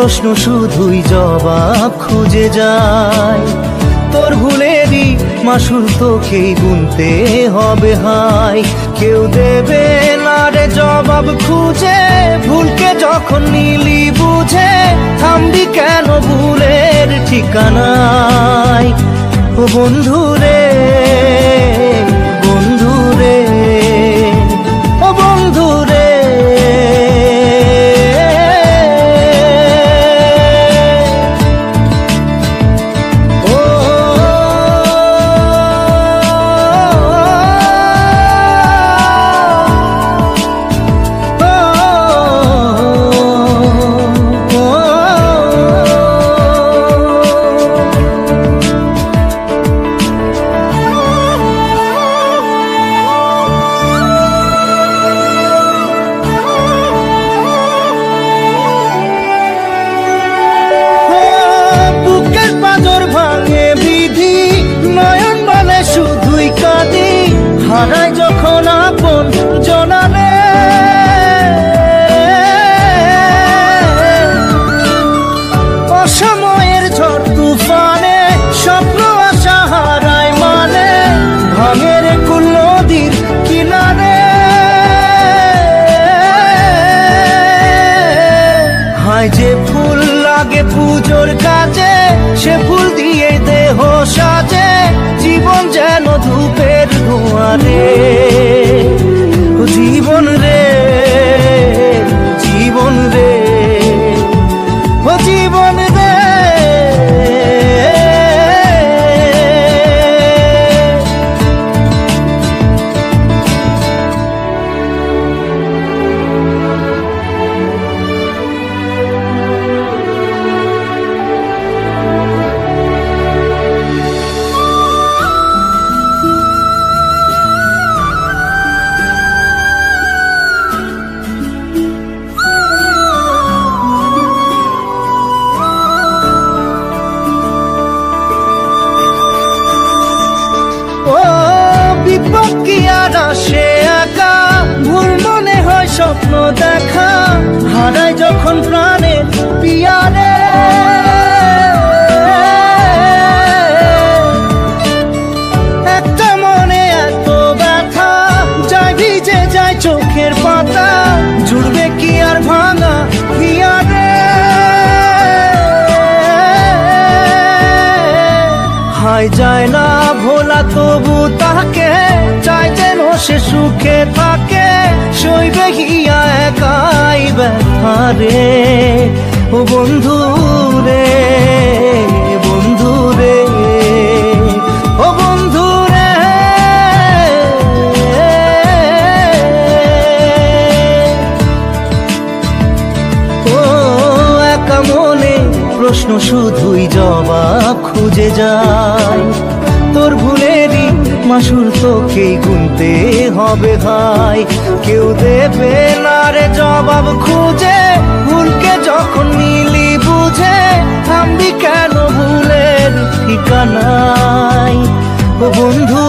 প্রশ্ন শুধুই জবাব খুঁজে যায়। তোর ভুলেরই মাসুল তোকেই গুনতে হবে হায়। কেউ দেবে না রে জবাব খুঁজে, ভুলকে যখন নিলি বুঝে থামবি কেন ভুলের ঠিকানায়। ও বন্ধু রে, বন্ধু রে, ও বন্ধু রে। হারাই যখন আপন জনারে, অসময়ের ঝড় তুফানে স্বপ্ন আশা হারায় মানে, ভাঙের কুল নদীর কিনারে। হায় যে ফুল লাগে পুজোর কাজে, সে ফুল দিয়ে দেহ সাজে, জীবন যেন ধূপের ধোঁয়ারে। জীবন রে, জীবন রে, ও জীবন রে। সে একা ভুল মনে হয় স্বপ্ন দেখা, হারাই যখন প্রাণে পিয়ারে। একটা মনে এত ব্যথা যায় ভিজে যায় চোখের পাতা, জুড়বে কি আর ভাঙা পিয়ারে। হায় যায় না ভোলা তবু তাকে চাই যেন সে সুখে থাকে, সইবে হিয়া একাই ব্যথারে। ও বন্ধু রে, বন্ধু রে, ও বন্ধু রে। ও একা মনে প্রশ্ন শুধুই জবাব খুঁজে যায়। তোর ভুলেরই মাসুল তোকেই গুনতে হবে ভাই। কেউ দেবে না রে জবাব খুঁজে, ভুলকে যখন নিলি বুঝে থামবি কেন ভুলের ঠিকানায়। ও বন্ধু